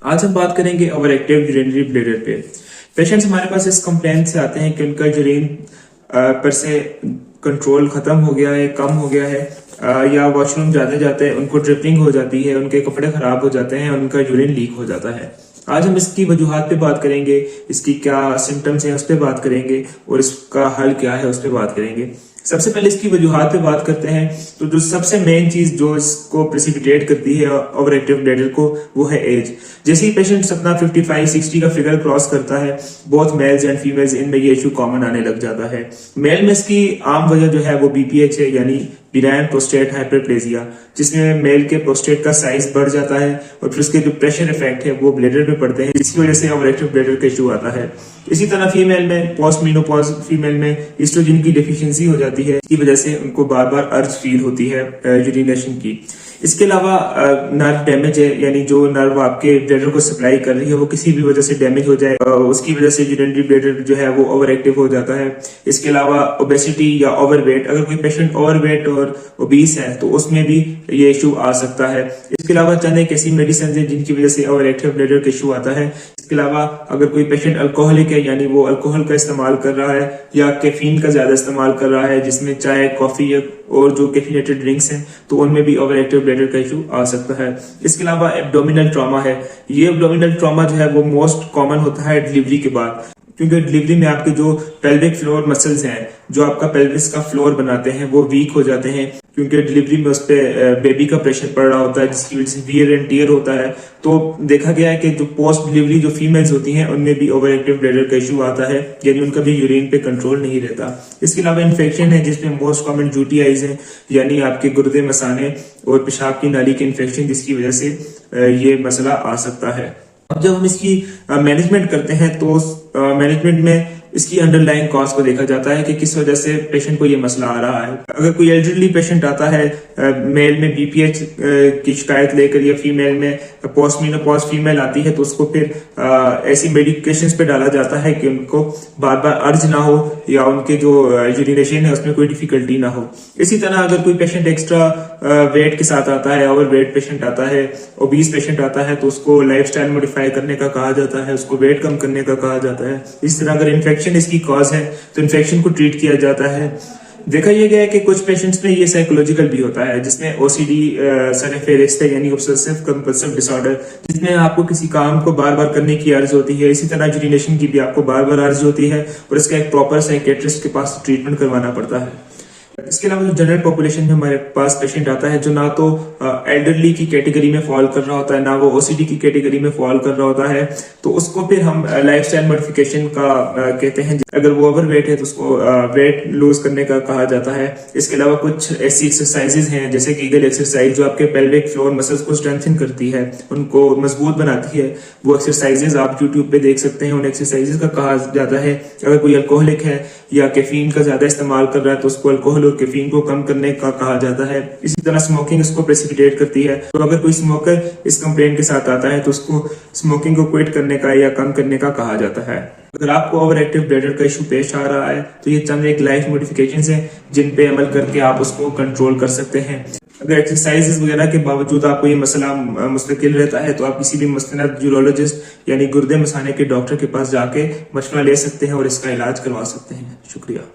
आज हम बात करेंगे ओवर एक्टिव यूरिनरी ब्लैडर पे। पेशेंट्स हमारे पास इस कंप्लेंट से आते हैं कि उनका यूरिन पर से कंट्रोल खत्म हो गया है, कम हो गया है, या वॉशरूम जाते जाते उनको ड्रिपिंग हो जाती है, उनके कपड़े खराब हो जाते हैं, उनका यूरिन लीक हो जाता है। आज हम इसकी वजूहात पे बात करेंगे, इसकी क्या सिम्टम्स हैं उस पर बात करेंगे और इसका हल क्या है उस पर बात करेंगे। सबसे पहले इसकी वजूहात पे बात करते हैं तो जो सबसे मेन चीज जो इसको प्रेसिपिटेट करती है ओवर एक्टिव ब्लैडर को, वो है एज। जैसे ही पेशेंट अपना 55-60 का फिगर क्रॉस करता है, बोथ मेल्स एंड फीमेल्स इनमें ये इशू कॉमन आने लग जाता है। मेल में इसकी आम वजह जो है वो बीपीएच है, यानी बिनाइन प्रोस्टेट हाइपरप्लेजिया, जिसमें मेल के प्रोस्टेट का साइज बढ़ जाता है और फिर उसके जो प्रेशर इफेक्ट है वो ब्लैडर पे पड़ते हैं, जिसकी वजह से ओवर एक्टिव ब्लैडर का इशू आता है। इसी तरह फीमेल में पोस्ट मेनोपॉज फीमेल में एस्ट्रोजन की डेफिशिएंसी हो जाती है, इसकी वजह से उनको बार बार अर्ज फील होती है यूरिनेशन की। इसके अलावा नर्व डैमेज है, यानी जो नर्व आपके ब्लैडर को सप्लाई कर रही है वो किसी भी वजह से डैमेज हो जाए, उसकी वजह से यूरिनरी ब्लैडर जो है वो ओवर एक्टिव हो जाता है। इसके अलावा ओबेसिटी या ओवरवेट, अगर कोई पेशेंट ओवरवेट और ओबीस है तो उसमें भी ये इशू आ सकता है। इसके अलावा चंद एक ऐसी मेडिसिन है जिनकी वजह से ओवर एक्टिव ब्लैडर का इशू आता है। इसके अलावा अगर कोई पेशेंट अल्कोहलिक है, यानी वो अल्कोहल का इस्तेमाल कर रहा है या कैफीन का ज्यादा इस्तेमाल कर रहा है, जिसमें चाय, कॉफी और जो कैफिनेटेड ड्रिंक्स हैं, तो उनमें भी ओवर एक्टिव ब्लैडर का इशू आ सकता है। इसके अलावा एब्डोमिनल ट्रॉमा है। ये एब्डोमिनल ट्रॉमा जो है वो मोस्ट कॉमन होता है डिलीवरी के बाद, क्योंकि डिलीवरी में आपके जो पेल्विक फ्लोर मसल्स हैं, जो आपका पेल्विस का फ्लोर बनाते हैं, वो वीक हो जाते हैं, क्योंकि डिलीवरी में उस पर बेबी का प्रेशर पड़ रहा होता है, जिसकी वजह से वियर एंड टियर होता है। तो देखा गया है कि जो पोस्ट डिलीवरी जो फीमेल्स होती हैं उनमें भी ओवर एक्टिव ब्लैडर का इशू आता है, यानी उनका भी यूरिन पे कंट्रोल नहीं रहता। इसके अलावा इन्फेक्शन है, जिसमें मोस्ट कॉमन यूटीआईज है, यानी आपके गुर्दे, मसाने और पेशाब की नाली के इन्फेक्शन, जिसकी वजह से ये मसला आ सकता है। अब जब हम इसकी मैनेजमेंट करते हैं तो मैनेजमेंट में इसकी अंडरलाइंग कॉज को देखा जाता है कि किस वजह से पेशेंट को ये मसला आ रहा है। अगर कोई एल्डरली पेशेंट आता है मेल में बीपीएच की शिकायत लेकर, या फीमेल में पोस्ट मेनोपॉज फीमेल आती है, तो उसको फिर ऐसी मेडिकेशंस पे डाला जाता है कि उनको बार बार अर्ज ना हो या उनके जो यूरिनेशन है उसमें कोई डिफिकल्टी ना हो। इसी तरह अगर कोई पेशेंट एक्स्ट्रा वेट के साथ आता है, ओवर वेट पेशेंट आता है, ओबीस पेशेंट आता है, तो उसको लाइफस्टाइल मॉडिफाई करने का कहा जाता है, उसको वेट कम करने का कहा जाता है। इस तरह अगर इन्फेक्शन इसकी कॉज है तो इन्फेक्शन को ट्रीट किया जाता है। देखा यह गया है कि कुछ पेशेंट्स में ये साइकोलॉजिकल भी होता है, जिसमें ओसीडी सरफेरेस्ट है, यानी ऑब्सेसिव कंपल्सिव डिसऑर्डर, जिसमें आपको किसी काम को बार बार करने की अर्ज होती है। इसी तरह यूरिनेशन की भी आपको बार बार अर्ज होती है और इसका एक प्रॉपर साइकेट्रिस्ट के पास ट्रीटमेंट करवाना पड़ता है। इसके अलावा जो जनरल पॉपुलेशन में हमारे पास पेशेंट आता है, जो ना तो एल्डरली की कैटेगरी में फॉल कर रहा होता है, ना वो ओसीडी की कैटेगरी में फॉल कर रहा होता है, तो उसको फिर हम लाइफस्टाइल मॉडिफिकेशन का कहते हैं। अगर वो ओवर वेट है तो उसको वेट लूज करने का कहा जाता है। इसके अलावा कुछ ऐसी एक्सरसाइजेज हैं, जैसे कीगल एक्सरसाइज, जो आपके पेल्विक फ्लोर मसल्स को स्ट्रेंथन करती है, उनको मजबूत बनाती है। वो एक्सरसाइजेज आप यूट्यूब पे देख सकते हैं। उन एक्सरसाइजेज का कहा जाता है अगर कोई अल्कोहलिक है या कैफीन का ज्यादा इस्तेमाल कर रहा है, तो उसको अल्कोहल और कैफीन को कम करने का कहा जाता है। इसी तरह स्मोकिंग इसको प्रेसिपिटेट करती है, तो अगर कोई स्मोकर इस कंप्लेंट के साथ आता है तो उसको स्मोकिंग को क्विट करने का या कम करने का कहा जाता है। अगर आपको ओवर एक्टिव ब्लैडर का इशू पेश आ रहा है तो ये चंद एक लाइफ मॉडिफिकेशंस हैं जिन पे अमल करके आप उसको कंट्रोल कर सकते हैं। अगर एक्सरसाइजेस वगैरह के बावजूद आपको ये मसला मुस्तकिल रहता है तो आप किसी भी मसनद यूरोलॉजिस्ट यानी गुर्दे मसाने के डॉक्टर के पास जाके मशवरा ले सकते हैं और इसका इलाज करवा सकते हैं। शुक्रिया।